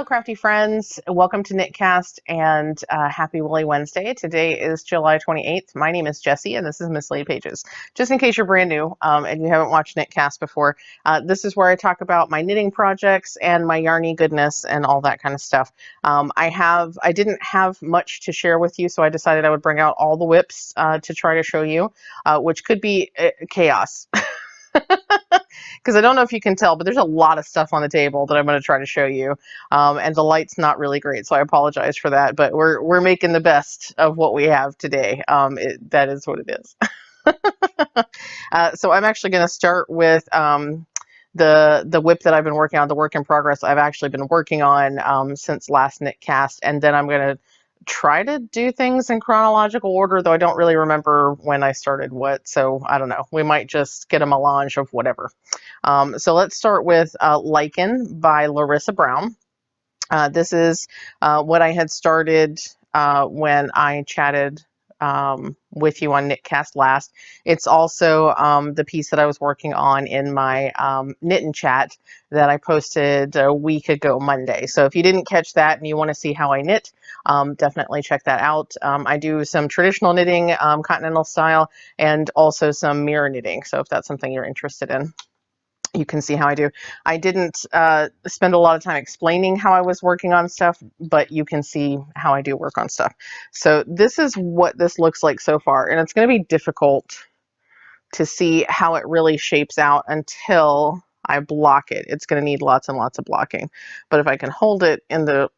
Hello, crafty friends. Welcome to Knitcast and happy Woolly Wednesday. Today is July 28th. My name is Jessie and this is Mislaid Pages. Just in case you're brand new and you haven't watched Knitcast before, this is where I talk about my knitting projects and my yarny goodness and all that kind of stuff. I didn't have much to share with you, so I decided I would bring out all the WIPs to try to show you, which could be chaos. Because I don't know if you can tell, but there's a lot of stuff on the table that I'm going to try to show you, and the light's not really great, so I apologize for that. But we're making the best of what we have today. That is what it is. So I'm actually going to start with the WIP that I've been working on, the work in progress I've actually been working on since last Knitcast, and then I'm going to try to do things in chronological order, though I don't really remember when I started what, so I don't know. We might just get a melange of whatever. So let's start with Lichen by Larissa Brown. This is what I had started when I chatted with you on Knitcast last. It's also the piece that I was working on in my knitting chat that I posted a week ago Monday. So if you didn't catch that and you want to see how I knit, definitely check that out. I do some traditional knitting, continental style, and also some mirror knitting. So if that's something you're interested in, you can see how I do. I didn't spend a lot of time explaining how I was working on stuff, but you can see how I do work on stuff. So this is what this looks like so far, and it's going to be difficult to see how it really shapes out until I block it. It's going to need lots and lots of blocking. But if I can hold it in the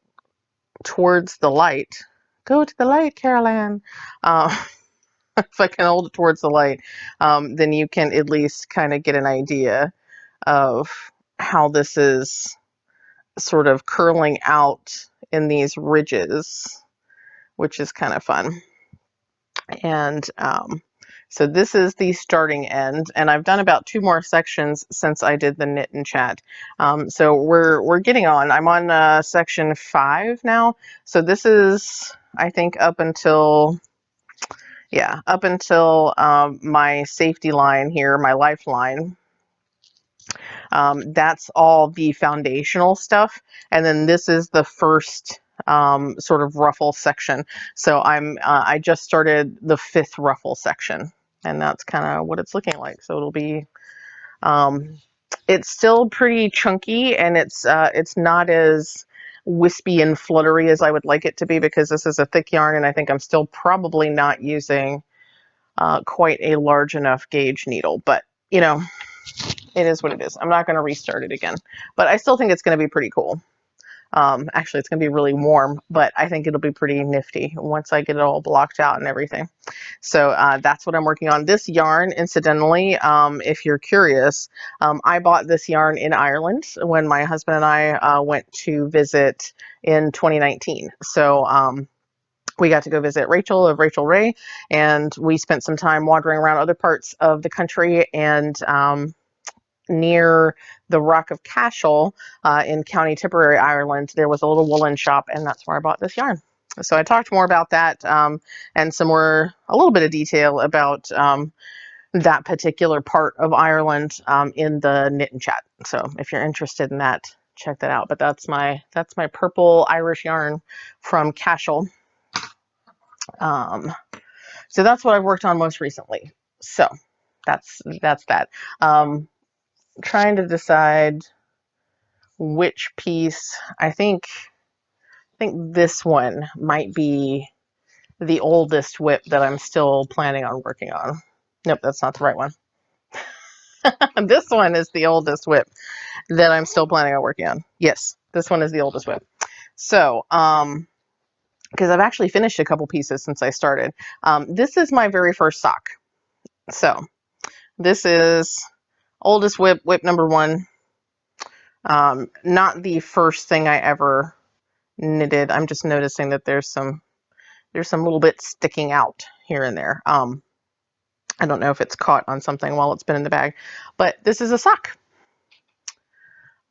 towards the light, go to the light, Caroline. If I can hold it towards the light, then you can at least kind of get an idea of how this is sort of curling out in these ridges, which is kind of fun. And so this is the starting end, and I've done about 2 more sections since I did the knit and chat. So we're getting on. I'm on section 5 now. So this is, I think, up until my safety line here, my lifeline. That's all the foundational stuff, and then this is the first sort of ruffle section. So I just started the 5th ruffle section, and that's kind of what it's looking like. So it'll be it's still pretty chunky, and it's not as wispy and fluttery as I would like it to be, because this is a thick yarn, and I think I'm still probably not using quite a large enough gauge needle, but you know, it is what it is. I'm not going to restart it again, but I still think it's going to be pretty cool. Actually, it's going to be really warm, but I think it'll be pretty nifty once I get it all blocked out and everything. So that's what I'm working on. This yarn, incidentally, if you're curious, I bought this yarn in Ireland when my husband and I went to visit in 2019. So we got to go visit Rachel of Rachel Ray, and we spent some time wandering around other parts of the country, and near the Rock of Cashel in County Tipperary, Ireland, there was a little woolen shop, and that's where I bought this yarn. So I talked more about that and a little bit of detail about that particular part of Ireland in the knit and chat. So if you're interested in that, check that out. But that's my purple Irish yarn from Cashel. So that's what I've worked on most recently. So that's that. Trying to decide which piece. I think this one might be the oldest WIP that I'm still planning on working on. Nope, that's not the right one. This one is the oldest WIP that I'm still planning on working on. Yes, this one is the oldest WIP. So, because I've actually finished a couple pieces since I started. This is my very first sock. So this is oldest WIP, WIP number 1. Not the first thing I ever knitted. I'm just noticing that there's some little bits sticking out here and there. I don't know if it's caught on something while it's been in the bag, but this is a sock.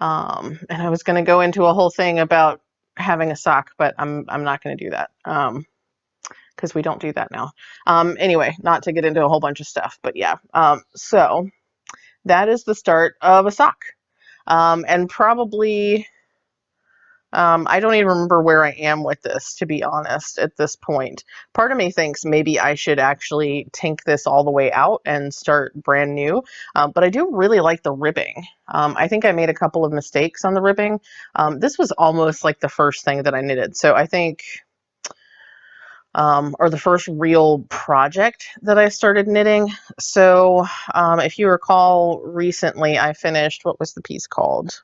And I was going to go into a whole thing about having a sock, but I'm not going to do that because we don't do that now. Anyway, not to get into a whole bunch of stuff, but yeah. So that is the start of a sock. And probably I don't even remember where I am with this, to be honest, at this point. Part of me thinks maybe I should actually tink this all the way out and start brand new. But I do really like the ribbing. I think I made a couple of mistakes on the ribbing. This was almost like the first thing that I knitted. So I think, or the first real project that I started knitting. So if you recall, recently I finished, what was the piece called?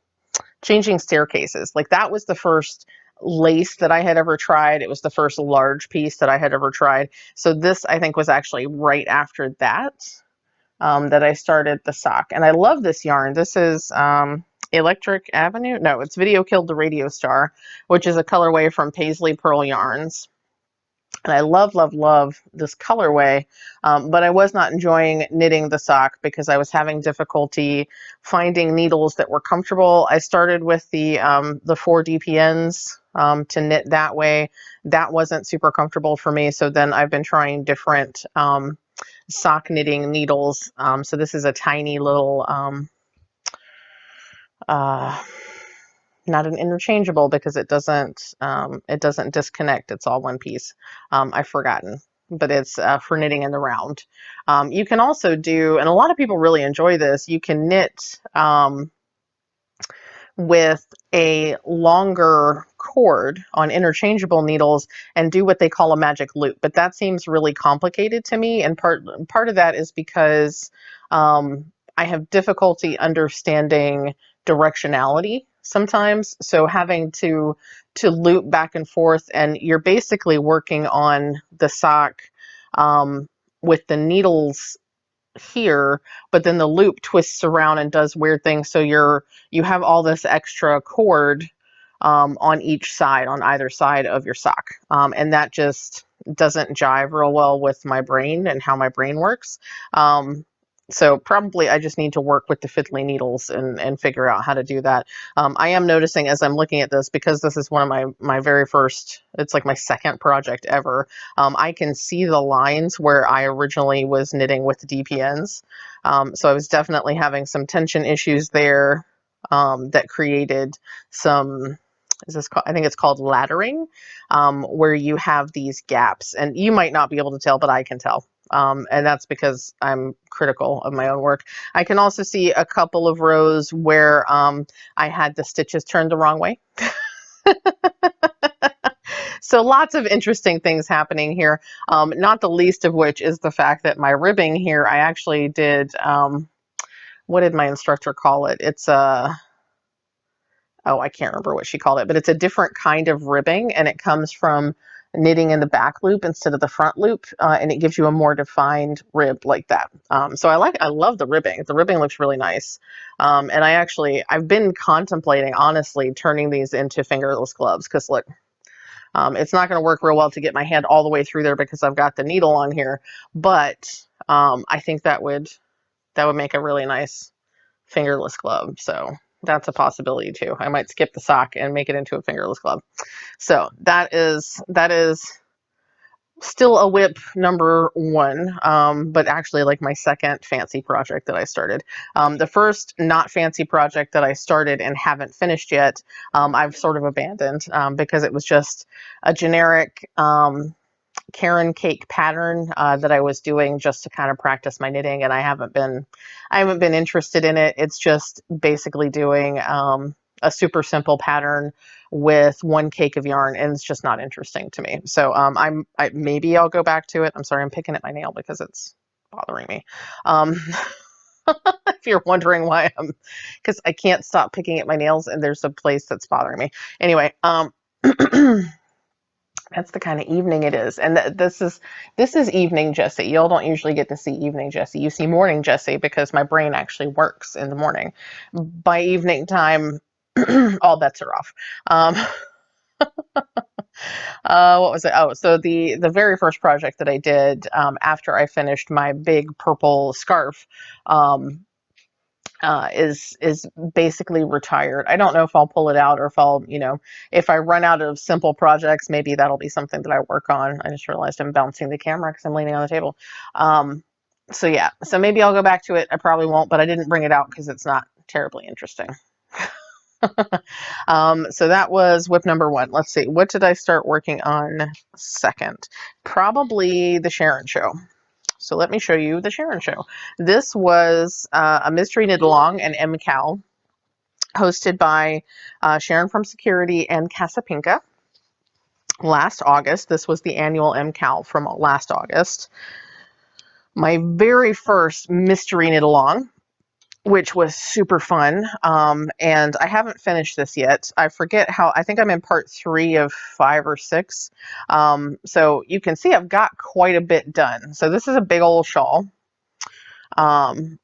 Changing Staircases. Like, that was the first lace that I had ever tried. It was the first large piece that I had ever tried. So this, I think, was actually right after that that I started the sock. And I love this yarn. This is Electric Avenue. No, it's Video Killed the Radio Star, which is a colorway from Paisley Pearl Yarns. And I love, love, love this colorway, but I was not enjoying knitting the sock because I was having difficulty finding needles that were comfortable. I started with the 4 DPNs to knit that way. That wasn't super comfortable for me, so then I've been trying different sock knitting needles. So this is a tiny little not an interchangeable because it doesn't disconnect. It's all one piece. I've forgotten, but it's for knitting in the round. You can also do, and a lot of people really enjoy this, you can knit with a longer cord on interchangeable needles and do what they call a magic loop. But that seems really complicated to me, and part of that is because I have difficulty understanding directionality sometimes. So having to loop back and forth, and you're basically working on the sock with the needles here, but then the loop twists around and does weird things. So you have all this extra cord on each side, on either side of your sock. And that just doesn't jive real well with my brain and how my brain works. So probably I just need to work with the fiddly needles and figure out how to do that. I am noticing as I'm looking at this, because this is one of my very first, it's like my second project ever, I can see the lines where I originally was knitting with the DPNs. So I was definitely having some tension issues there that created some, is this called, I think it's called laddering, where you have these gaps, and you might not be able to tell, but I can tell. And that's because I'm critical of my own work. I can also see a couple of rows where I had the stitches turned the wrong way. So lots of interesting things happening here, not the least of which is the fact that my ribbing here, I actually did, what did my instructor call it? It's a, oh, I can't remember what she called it, but it's a different kind of ribbing, and it comes from knitting in the back loop instead of the front loop, and it gives you a more defined rib like that. So I love the ribbing. The ribbing looks really nice. And I've been contemplating, honestly, turning these into fingerless gloves, because look, it's not going to work real well to get my hand all the way through there because I've got the needle on here, but I think that would make a really nice fingerless glove. So that's a possibility too. I might skip the sock and make it into a fingerless glove. So that is still a WIP number 1, but actually like my second fancy project that I started. The first not fancy project that I started and haven't finished yet, I've sort of abandoned because it was just a generic Karen cake pattern that I was doing just to kind of practice my knitting, and I haven't been interested in it. It's just basically doing a super simple pattern with 1 cake of yarn, and it's just not interesting to me. So maybe I'll go back to it. I'm sorry, I'm picking at my nail because it's bothering me. If you're wondering why, because I can't stop picking at my nails and there's a place that's bothering me. Anyway, that's the kind of evening it is. And this is evening Jessie. Y'all don't usually get to see evening Jessie. You see morning Jessie because my brain actually works in the morning. By evening time, all bets are off. What was it? Oh, so the very first project that I did after I finished my big purple scarf is basically retired. I don't know if I'll pull it out or if I'll, if I run out of simple projects, maybe that'll be something that I work on. I just realized I'm bouncing the camera because I'm leaning on the table. So yeah, so maybe I'll go back to it. I probably won't, but I didn't bring it out because it's not terribly interesting. So that was WIP number 1. Let's see, what did I start working on second? Probably the Sharons Show. So let me show you the Sharons Show. This was a mystery knit along, an MCAL, hosted by Sharon from Security and Casa Pinka last August. This was the annual MCAL from last August. My very first mystery knit along, which was super fun. And I haven't finished this yet. I forget how, I think I'm in part 3 of 5 or 6. So you can see I've got quite a bit done. So this is a big old shawl. And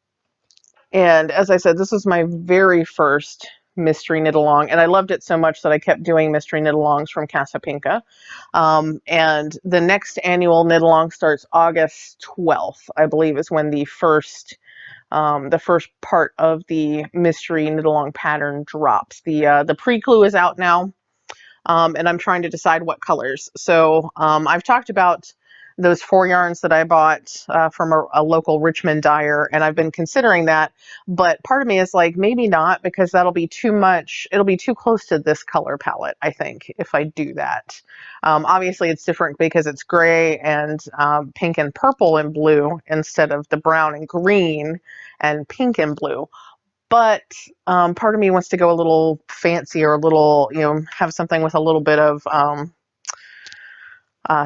as I said, this was my very first mystery knit along, and I loved it so much that I kept doing mystery knit alongs from Casa Pinka. And the next annual knit along starts August 12th, I believe, is when the first part of the mystery knit along pattern drops. The pre-clue is out now, and I'm trying to decide what colors. So I've talked about those 4 yarns that I bought from a local Richmond dyer, and I've been considering that, but part of me is like, maybe not, because that'll be too much. It'll be too close to this color palette, I think, if I do that. Obviously it's different because it's gray and pink and purple and blue instead of the brown and green and pink and blue. But part of me wants to go a little fancy, or a little, have something with a little bit of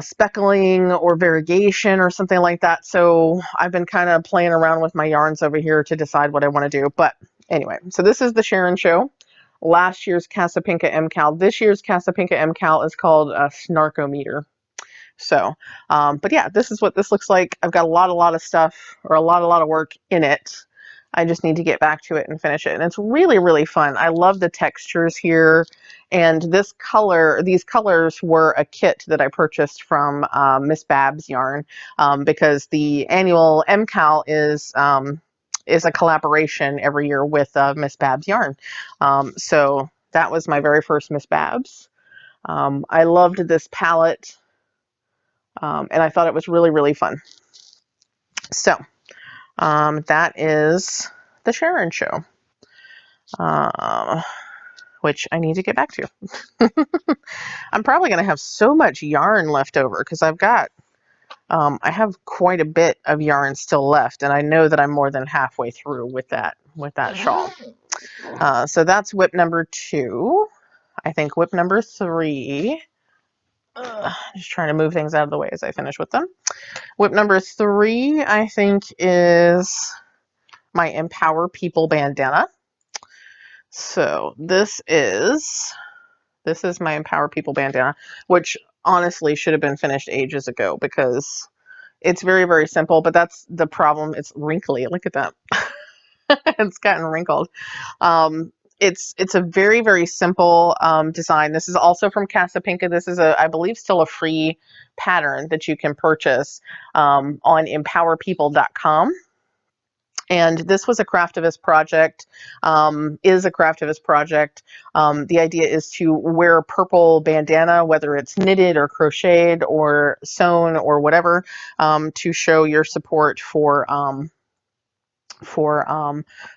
speckling or variegation or something like that. So I've been kind of playing around with my yarns over here to decide what I want to do. But anyway, so this is the Sharons Show. Last year's Casa Pinka MCAL. This year's Casa Pinka MCAL is called a Snarkometer. So, but yeah, this is what this looks like. I've got a lot of stuff, or a lot of work in it. I just need to get back to it and finish it. And it's really, really fun. I love the textures here. And this color, these colors were a kit that I purchased from Miss Babs Yarn, because the annual MCAL is a collaboration every year with Miss Babs Yarn. So that was my very first Miss Babs. I loved this palette, and I thought it was really, really fun. So that is the Sharons Show, which I need to get back to. I'm probably going to have so much yarn left over, because I've got, I have quite a bit of yarn still left, and I know that I'm more than halfway through with that shawl. So that's WIP number 2. I think WIP number 3. Just trying to move things out of the way as I finish with them. WIP number 3, I think, is my Empower People bandana. So this is my Empower People bandana, which honestly should have been finished ages ago, because it's very, very simple, but that's the problem. It's wrinkly. Look at that. It's gotten wrinkled. It's a very, very simple design. This is also from Casa Pinka. This is I believe, still a free pattern that you can purchase on empowerpeople.com. And this was a Craftivist project, is a Craftivist project. The idea is to wear a purple bandana, whether it's knitted or crocheted or sewn or whatever, to show your support for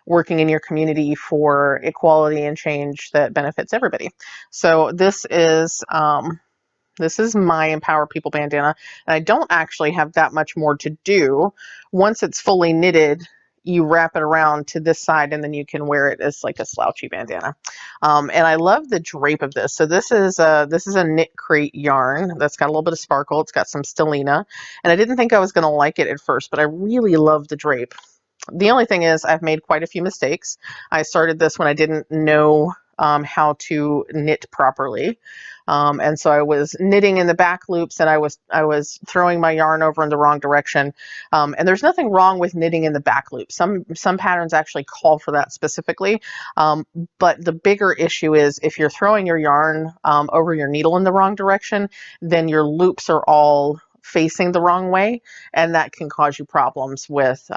working in your community for equality and change that benefits everybody. So this is my Empower People bandana, and I don't actually have that much more to do. Once it's fully knitted, you wrap it around to this side, and then you can wear it as like a slouchy bandana. And I love the drape of this. So this is a Knit Crate yarn that's got a little bit of sparkle. It's got some stellina, and I didn't think I was going to like it at first, but I really love the drape. The only thing is, I've made quite a few mistakes. I started this when I didn't know how to knit properly. And so I was knitting in the back loops, and I was throwing my yarn over in the wrong direction. And there's nothing wrong with knitting in the back loop. Some patterns actually call for that specifically. But the bigger issue is, if you're throwing your yarn over your needle in the wrong direction, then your loops are all facing the wrong way, and that can cause you problems with,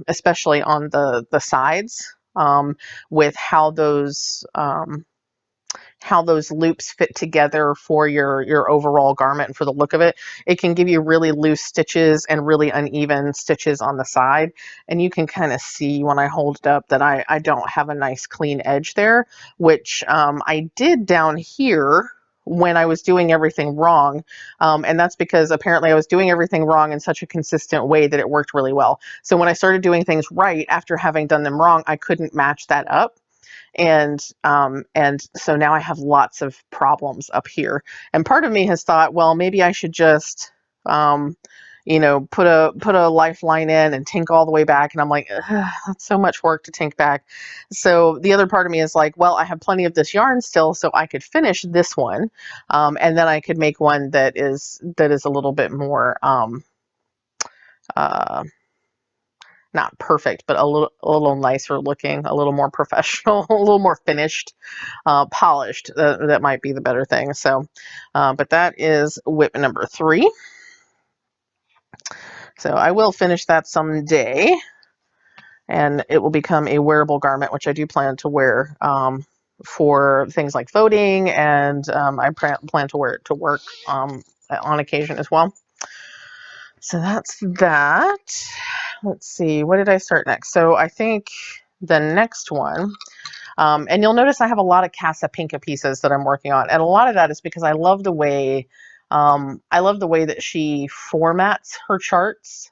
especially on the sides, with how those how those loops fit together for your overall garment and for the look of it. It can give you really loose stitches and really uneven stitches on the side. And you can kind of see when I hold it up that I don't have a nice clean edge there, which I did down here when I was doing everything wrong. And that's because apparently I was doing everything wrong in such a consistent way that it worked really well. So when I started doing things right after having done them wrong, I couldn't match that up. And so now I have lots of problems up here. And part of me has thought, well, maybe I should just, you know, put a lifeline in and tink all the way back. And I'm like, that's so much work to tink back. So the other part of me is like, well, I have plenty of this yarn still, so I could finish this one, and then I could make one that is a little bit more. Not perfect, but a little nicer looking, a little more professional, a little more finished, polished. That might be the better thing. So, but that is WIP number 3. So I will finish that someday, and it will become a wearable garment, which I do plan to wear for things like voting, and I plan to wear it to work on occasion as well. So that's that. Let's see, what did I start next? So I think the next one, and you'll notice I have a lot of Casa Pinka pieces that I'm working on. And a lot of that is because I love the way, that she formats her charts,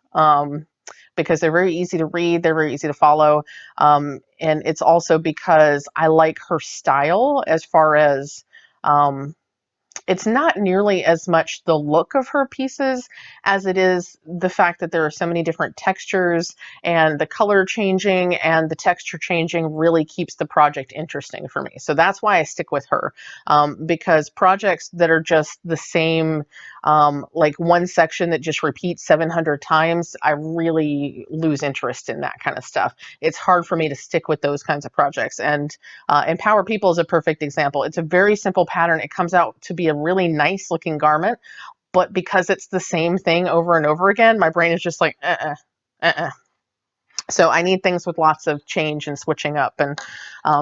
because they're very easy to read. They're very easy to follow. And it's also because I like her style as far as, it's not nearly as much the look of her pieces as it is the fact that there are so many different textures, and the color changing and the texture changing really keeps the project interesting for me. So that's why I stick with her, because projects that are just the same, like one section that just repeats 700 times, I really lose interest in that kind of stuff. It's hard for me to stick with those kinds of projects. And Empower People is a perfect example. It's a very simple pattern. It comes out to be a really nice looking garment, but because it's the same thing over and over again, my brain is just like, So I need things with lots of change and switching up and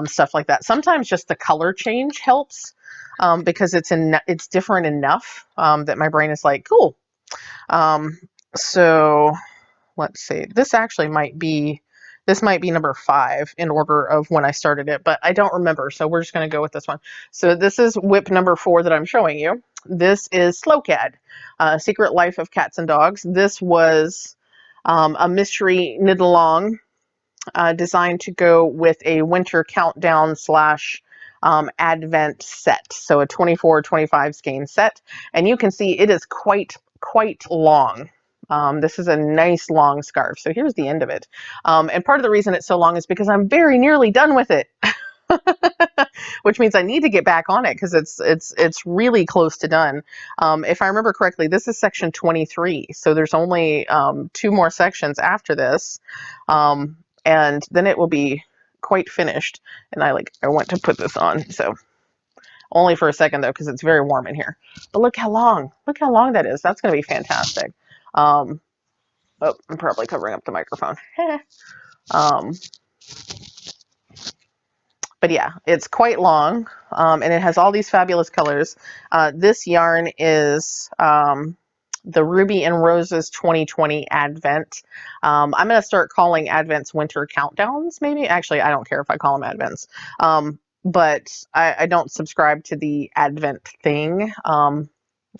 stuff like that. Sometimes just the color change helps, because it's different enough that my brain is like, cool. So let's see. This might be number 5 in order of when I started it, but I don't remember. So we're just going to go with this one. So this is WIP number 4 that I'm showing you. This is Slow Cad, Secret Life of Cats and Dogs. This was a mystery knit along, designed to go with a winter countdown / advent set. So a 24-25 skein set. And you can see it is quite long. This is a nice long scarf. So here's the end of it. And part of the reason it's so long is because I'm very nearly done with it. Which means I need to get back on it because it's really close to done. If I remember correctly, this is section 23. So there's only 2 more sections after this. And then it will be quite finished. And I want to put this on. So only for a second though, because it's very warm in here. But look how long that is. That's going to be fantastic. Oh, I'm probably covering up the microphone. But yeah, it's quite long, and it has all these fabulous colors. This yarn is the Ruby and Roses 2020 Advent. I'm going to start calling Advents winter countdowns, maybe. Actually, I don't care if I call them Advents. But I don't subscribe to the Advent thing. I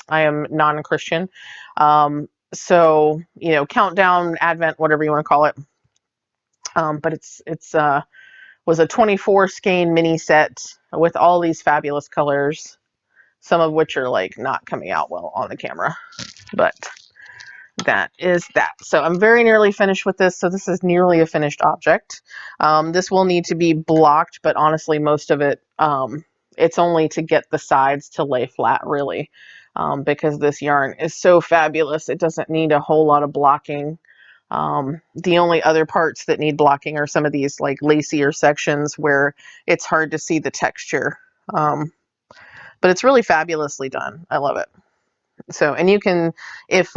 am non-Christian. So, you know, countdown, Advent, whatever you want to call it. But it's was a 24 skein mini set with all these fabulous colors, some of which are like not coming out well on the camera, but that is that. So I'm very nearly finished with this. So this is nearly a finished object. This will need to be blocked, but honestly, most of it, it's only to get the sides to lay flat, really, because this yarn is so fabulous. It doesn't need a whole lot of blocking. The only other parts that need blocking are some of these like lacier sections where it's hard to see the texture. But it's really fabulously done. I love it. So, and you can, if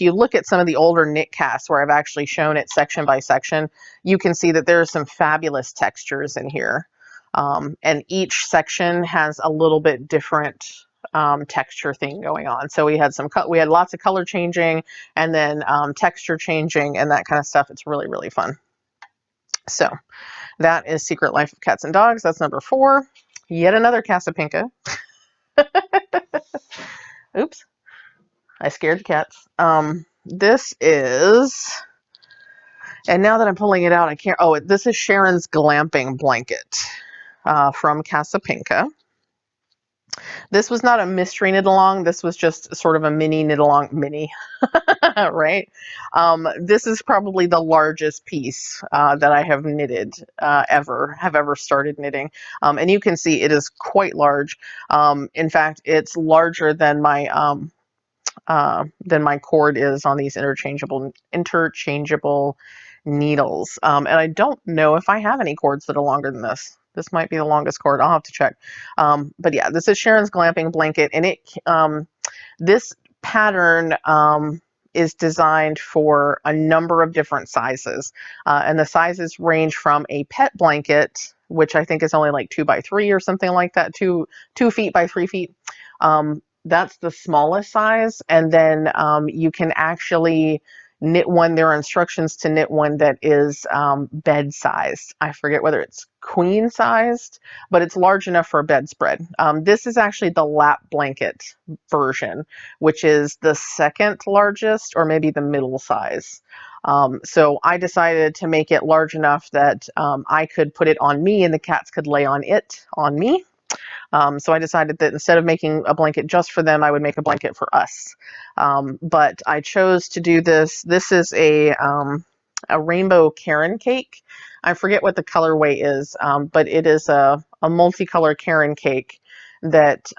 you look at some of the older Knitcasts where I've actually shown it section by section, you can see that there are some fabulous textures in here. and each section has a little bit different texture thing going on. So we had lots of color changing, and then texture changing and that kind of stuff. It's really, really fun. So that is Secret Life of Cats and Dogs. That's number 4. Yet another Casa Pinka. Oops, I scared the cats. This is, and now that I'm pulling it out, I can't. Oh, this is Sharon's Glamping blanket from Casa Pinka. This was not a mystery knit along. This was just sort of a mini knit along, right? This is probably the largest piece that I have knitted ever started knitting. And you can see it is quite large. In fact, it's larger than my cord is on these interchangeable needles. And I don't know if I have any cords that are longer than this. This might be the longest cord. I'll have to check. But yeah, this is Sharon's Glamping blanket, and this pattern is designed for a number of different sizes, and the sizes range from a pet blanket, which I think is only like 2 by 3 or something like that, 2 feet by 3 feet. That's the smallest size, and then you can actually knit one. There are instructions to knit one that is bed sized. I forget whether it's queen sized, but it's large enough for a bedspread. This is actually the lap blanket version, which is the second largest, or maybe the middle size. So I decided to make it large enough that I could put it on me and the cats could lay on me. So I decided that instead of making a blanket just for them, I would make a blanket for us. But I chose to do this. This is a rainbow Karen cake. I forget what the colorway is, but it is a multicolor Karen cake that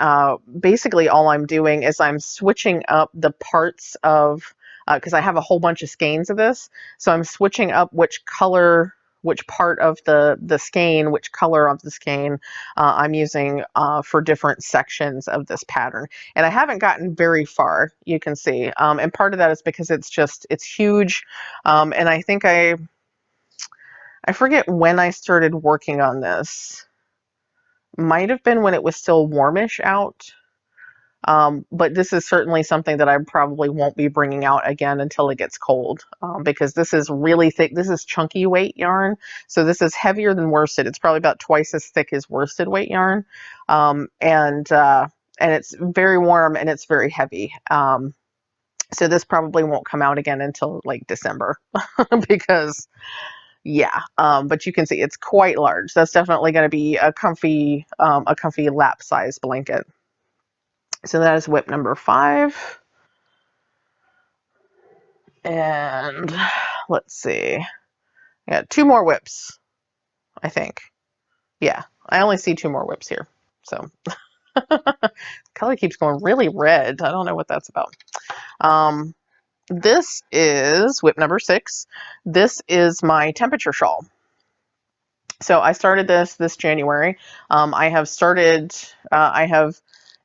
basically all I'm doing is I'm switching up the parts of, because I have a whole bunch of skeins of this, so I'm switching up which part of the skein, which color of the skein I'm using for different sections of this pattern. And I haven't gotten very far, you can see. And part of that is because it's huge. And I think I forget when I started working on this. Might have been when it was still warmish out. But this is certainly something that I probably won't be bringing out again until it gets cold, because this is really thick. This is chunky weight yarn, so this is heavier than worsted. It's probably about twice as thick as worsted weight yarn, and it's very warm and it's very heavy. So this probably won't come out again until like December, because yeah. But you can see it's quite large. That's definitely going to be a comfy lap size blanket. So that is WIP number 5. And let's see. I got 2 more WIPs, I think. Yeah, I only see 2 more WIPs here. So color keeps going really red. I don't know what that's about. This is WIP number 6. This is my temperature shawl. So I started this January. I have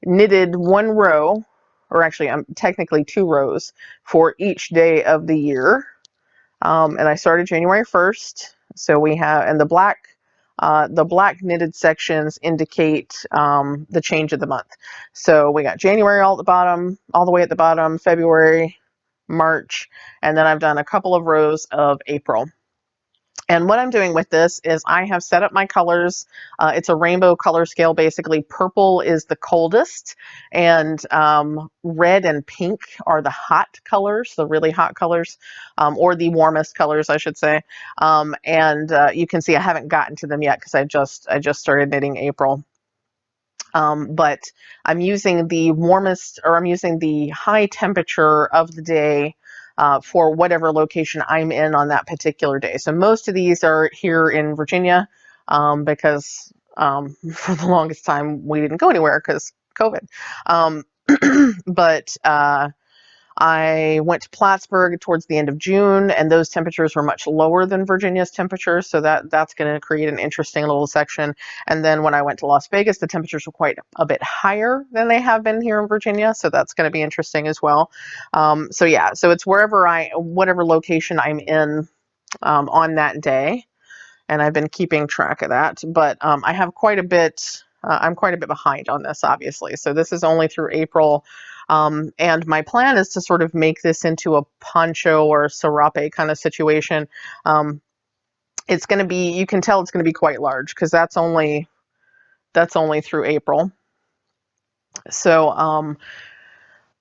knitted 1 row, or actually I'm technically 2 rows for each day of the year. And I started January 1st. So we have, and the black knitted sections indicate the change of the month. So we got January all the way at the bottom, February, March, and then I've done a couple of rows of April. And what I'm doing with this is I have set up my colors. It's a rainbow color scale. Basically, purple is the coldest, and red and pink are the hot colors, the really hot colors, or the warmest colors, I should say. And you can see I haven't gotten to them yet because I just started knitting April. But I'm using the warmest, or I'm using the high temperature of the day for whatever location I'm in on that particular day. So most of these are here in Virginia, because for the longest time we didn't go anywhere because COVID. But I went to Plattsburgh towards the end of June, and those temperatures were much lower than Virginia's temperatures, so that's going to create an interesting little section. And then when I went to Las Vegas, the temperatures were quite a bit higher than they have been here in Virginia, so that's going to be interesting as well. So yeah, so it's whatever location I'm in on that day. and I've been keeping track of that. But I have quite a bit. I'm quite a bit behind on this, obviously. So this is only through April. And my plan is to sort of make this into a poncho or serape kind of situation. It's going to be, you can tell it's going to be quite large because that's only through April. So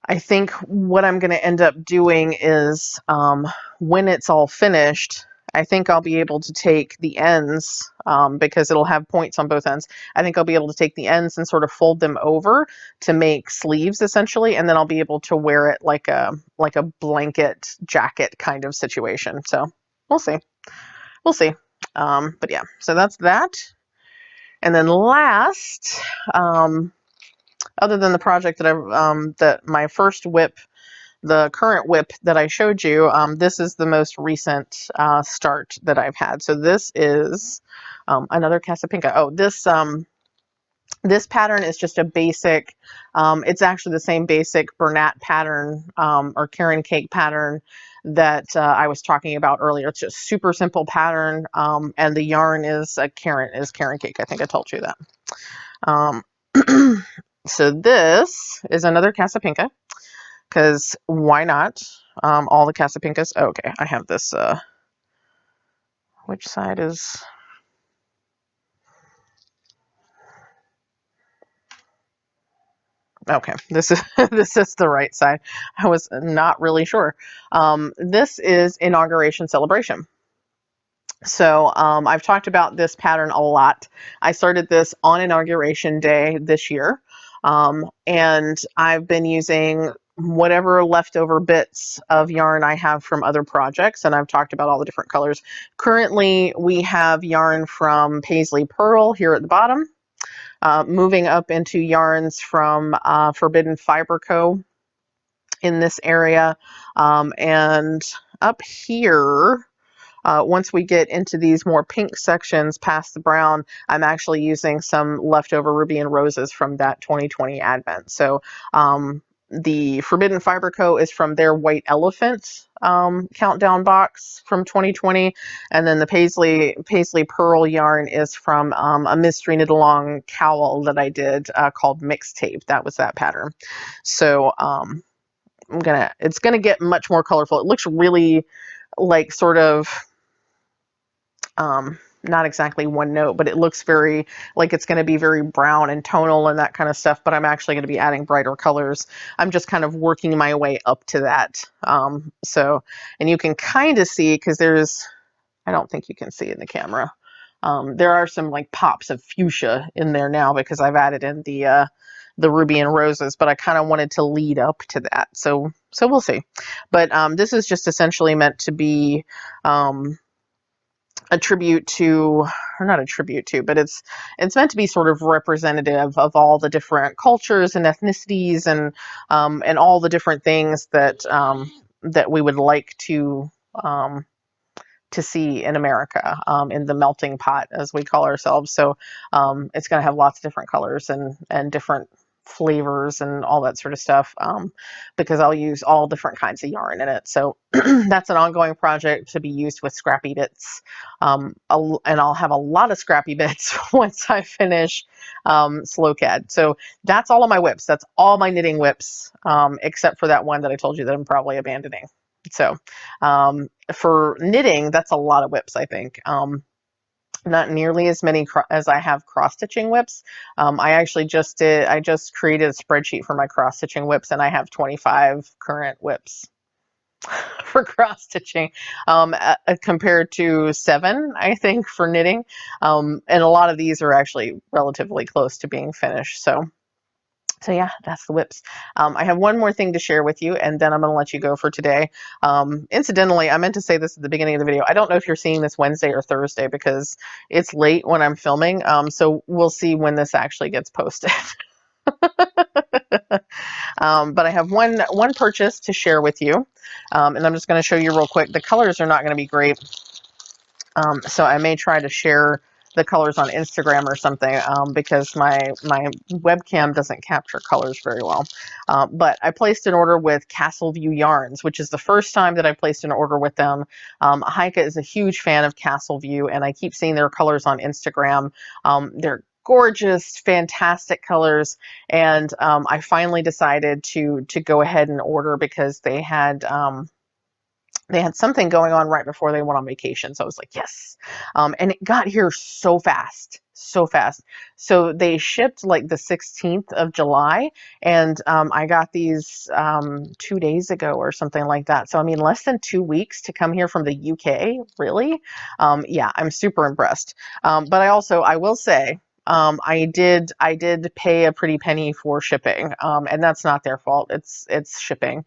I think what I'm going to end up doing is when it's all finished, I think I'll be able to take the ends because it'll have points on both ends. I think I'll be able to take the ends and sort of fold them over to make sleeves essentially, and then I'll be able to wear it like a blanket jacket kind of situation. So we'll see. We'll see. But yeah, so that's that. And then last, other than the project that that my first WIP, the current WIP that I showed you, this is the most recent start that I've had. So this is another Casa Pinka. Oh, this pattern is just a basic, it's actually the same basic Bernat pattern or Karen cake pattern that I was talking about earlier. It's just super simple pattern, and the yarn is Karen cake. I think I told you that. So this is another Casa Pinka, because why not? All the Casa Pinkas. Oh, okay, I have this. Which side is? Okay, this is this is the right side. I was not really sure. This is Inauguration Celebration. So I've talked about this pattern a lot. I started this on Inauguration Day this year, and I've been using whatever leftover bits of yarn I have from other projects, and I've talked about all the different colors. Currently, we have yarn from Paisley Pearl here at the bottom, moving up into yarns from Forbidden Fiber Co. in this area, and up here, once we get into these more pink sections past the brown, I'm actually using some leftover Ruby and Roses from that 2020 Advent. So the Forbidden Fiber Co. is from their White Elephant countdown box from 2020, and then the Paisley Pearl yarn is from a mystery knit along cowl that I did called Mixtape. That was that pattern. So it's gonna get much more colorful. It looks really like sort of not exactly one note, but it looks very like it's going to be very brown and tonal and that kind of stuff, but I'm actually going to be adding brighter colors. I'm just kind of working my way up to that. So, and you can kind of see, because I don't think you can see it in the camera. There are some like pops of fuchsia in there now because I've added in the Ruby and Roses, but I kind of wanted to lead up to that. So we'll see. But this is just essentially meant to be, a tribute to, or not a tribute to, but it's meant to be sort of representative of all the different cultures and ethnicities and all the different things that that we would like to see in America, in the melting pot, as we call ourselves. So it's going to have lots of different colors and different flavors and all that sort of stuff, because I'll use all different kinds of yarn in it. So that's an ongoing project to be used with scrappy bits, and I'll have a lot of scrappy bits once I finish Slow CAD. So that's all of my WIPs. That's all my knitting WIPs, except for that one that I told you that I'm probably abandoning. So for knitting, that's a lot of WIPs, I think. Not nearly as many as I have cross-stitching WIPs. I just created a spreadsheet for my cross-stitching WIPs, and I have 25 current WIPs for cross-stitching, compared to 7, I think, for knitting. And a lot of these are actually relatively close to being finished. So yeah, that's the WIPs. I have one more thing to share with you, and then I'm going to let you go for today. Incidentally, I meant to say this at the beginning of the video. I don't know if you're seeing this Wednesday or Thursday because it's late when I'm filming. So we'll see when this actually gets posted. But I have one purchase to share with you, and I'm just going to show you real quick. The colors are not going to be great, so I may try to share the colors on Instagram or something, because my webcam doesn't capture colors very well. But I placed an order with Castleview Yarns, which is the first time that I placed an order with them. Heike is a huge fan of Castleview, and I keep seeing their colors on Instagram. They're gorgeous, fantastic colors, and I finally decided to go ahead and order because they had something going on right before they went on vacation. So I was like, yes. And it got here so fast, so fast. So they shipped like the 16th of July, and I got these 2 days ago or something like that. So I mean, less than 2 weeks to come here from the UK, really? Yeah, I'm super impressed. But I will say, I did pay a pretty penny for shipping, and that's not their fault. It's shipping.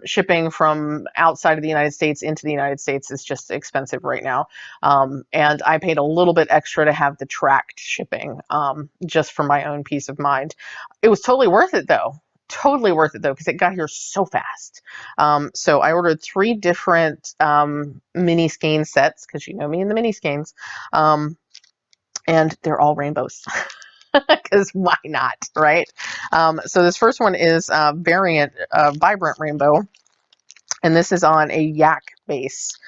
Shipping from outside of the United States into the United States is just expensive right now. And I paid a little bit extra to have the tracked shipping, just for my own peace of mind. It was totally worth it though. Totally worth it though, because it got here so fast. So I ordered 3 different mini skein sets, because you know me and the mini skeins. And they're all rainbows. Because why not, right? So this first one is Vibrant Rainbow, and this is on a yak base.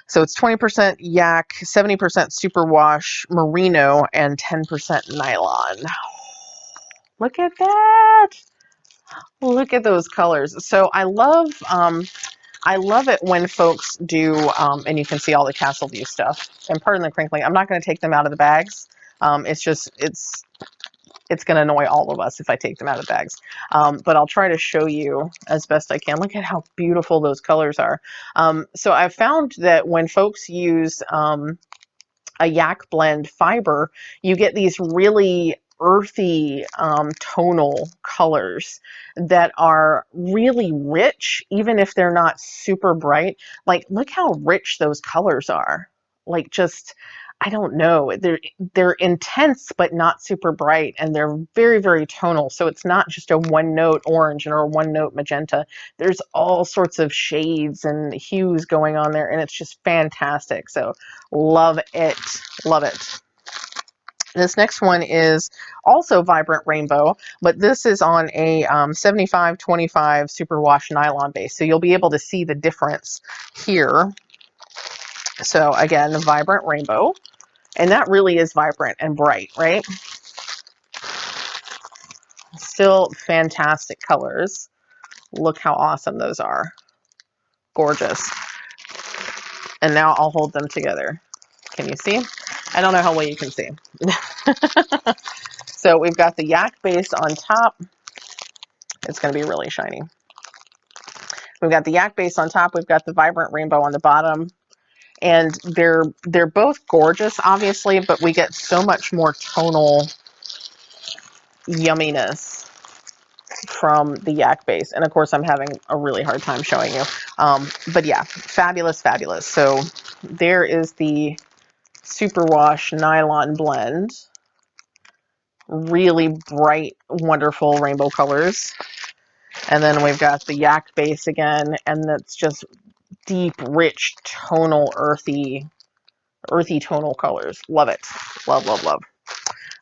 So it's 20% yak, 70% superwash merino, and 10% nylon. Look at that. Look at those colors. So I love it when folks do, and you can see all the Castleview stuff. And pardon the crinkling, I'm not going to take them out of the bags. It's going to annoy all of us if I take them out of the bags. But I'll try to show you as best I can. Look at how beautiful those colors are. So I've found that when folks use a yak blend fiber, you get these really earthy tonal colors that are really rich, even if they're not super bright. Like, look how rich those colors are. Like, just, I don't know, they're intense but not super bright, and they're very, very tonal. So it's not just a one note orange or a one note magenta. There's all sorts of shades and hues going on there, and it's just fantastic. So love it. Love it. This next one is also Vibrant Rainbow, but this is on a 75-25 superwash nylon base. So you'll be able to see the difference here. So again, Vibrant Rainbow, and that really is vibrant and bright, right? Still fantastic colors. Look how awesome those are. Gorgeous. And now I'll hold them together. Can you see? I don't know how well you can see. So we've got the yak base on top. It's going to be really shiny. We've got the yak base on top. We've got the Vibrant Rainbow on the bottom. And they're both gorgeous, obviously, but we get so much more tonal yumminess from the yak base. And of course, I'm having a really hard time showing you. But yeah, fabulous, fabulous. So there is the superwash nylon blend. Really bright, wonderful rainbow colors. And then we've got the yak base again, and that's just deep, rich, tonal, earthy tonal colors. Love it. Love, love, love.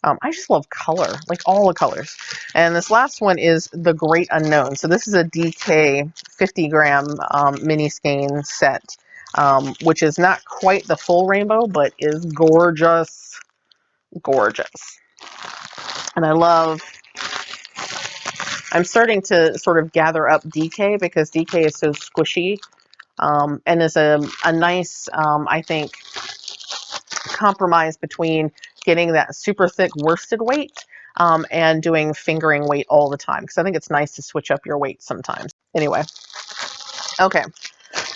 I just love color, like all the colors. And this last one is the Great Unknown. So this is a DK 50 gram mini skein set, which is not quite the full rainbow, but is gorgeous, gorgeous. And I'm starting to sort of gather up DK because DK is so squishy, and is a nice, I think, compromise between getting that super thick worsted weight and doing fingering weight all the time, because I think it's nice to switch up your weight sometimes. Anyway, okay.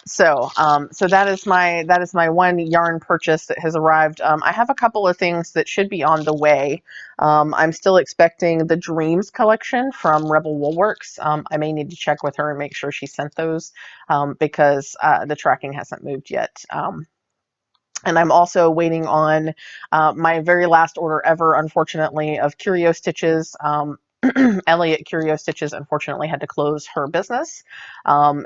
So that is my one yarn purchase that has arrived. I have a couple of things that should be on the way. I'm still expecting the Dreams collection from Rebel Woolworks. I may need to check with her and make sure she sent those, because the tracking hasn't moved yet. And I'm also waiting on my very last order ever, unfortunately, of curio stitches. Elliott Curio Stitches unfortunately had to close her business.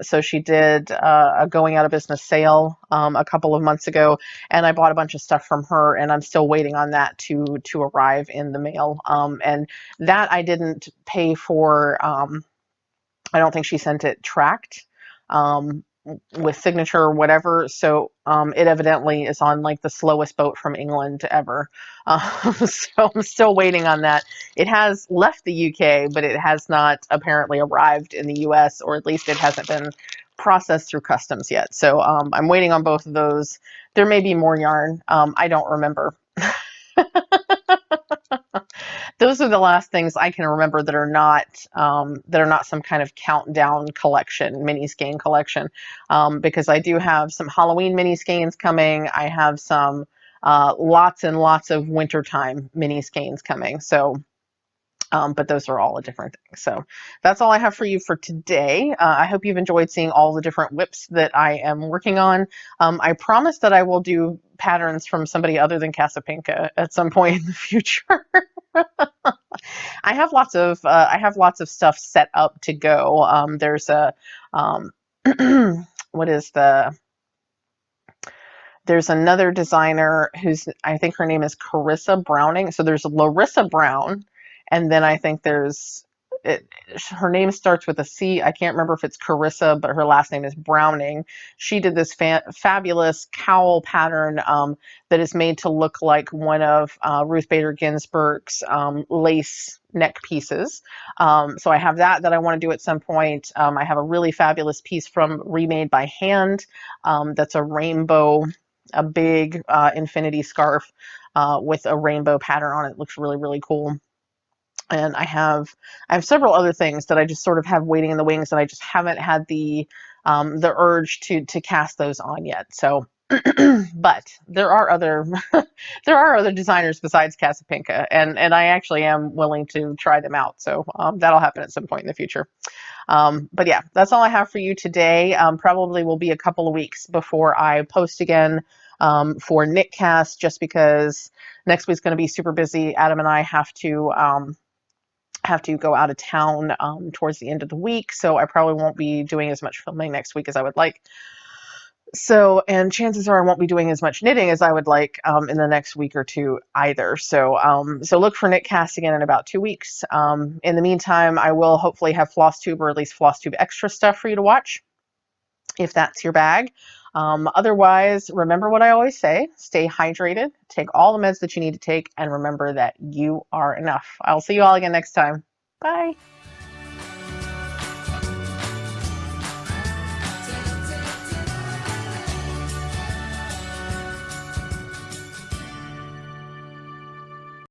So she did a going out of business sale a couple of months ago, and I bought a bunch of stuff from her, and I'm still waiting on that to arrive in the mail. And that I didn't pay for. I don't think she sent it tracked. With signature or whatever, so it evidently is on like the slowest boat from England ever. So I'm still waiting on that. It has left the UK, but it has not apparently arrived in the US, or at least it hasn't been processed through customs yet. So I'm waiting on both of those. There may be more yarn. I don't remember. Those are the last things I can remember that are not some kind of countdown collection, mini skein collection, because I do have some Halloween mini skeins coming. I have some lots and lots of wintertime mini skeins coming. So, but those are all a different thing. So that's all I have for you for today. I hope you've enjoyed seeing all the different WIPs that I am working on. I promise that I will do patterns from somebody other than Casa Pinka at some point in the future. I have lots of stuff set up to go. There's a what is there's another designer who's, I think her name is Carissa Browning. So there's Larissa Brown, and then I think there's her name starts with a C. I can't remember if it's Carissa, but her last name is Browning. She did this fabulous cowl pattern that is made to look like one of Ruth Bader Ginsburg's lace neck pieces. So I have that I want to do at some point. I have a really fabulous piece from Remade by Hand that's a rainbow, a big infinity scarf with a rainbow pattern on it. It looks really, really cool. And I have several other things that I just sort of have waiting in the wings, and I just haven't had the urge to cast those on yet. So, but there are other there are other designers besides Casa Pinka, and I actually am willing to try them out. So that'll happen at some point in the future. But yeah, that's all I have for you today. Probably will be a couple of weeks before I post again for Knitcast, just because next week's going to be super busy. Adam and I have to go out of town towards the end of the week, so I probably won't be doing as much filming next week as I would like. So, and chances are I won't be doing as much knitting as I would like in the next week or two either. So, so look for Knitcast again in about 2 weeks. In the meantime, I will hopefully have flosstube, or at least flosstube extra stuff for you to watch, if that's your bag. Otherwise, remember what I always say: stay hydrated, take all the meds that you need to take, and remember that you are enough. I'll see you all again next time. Bye.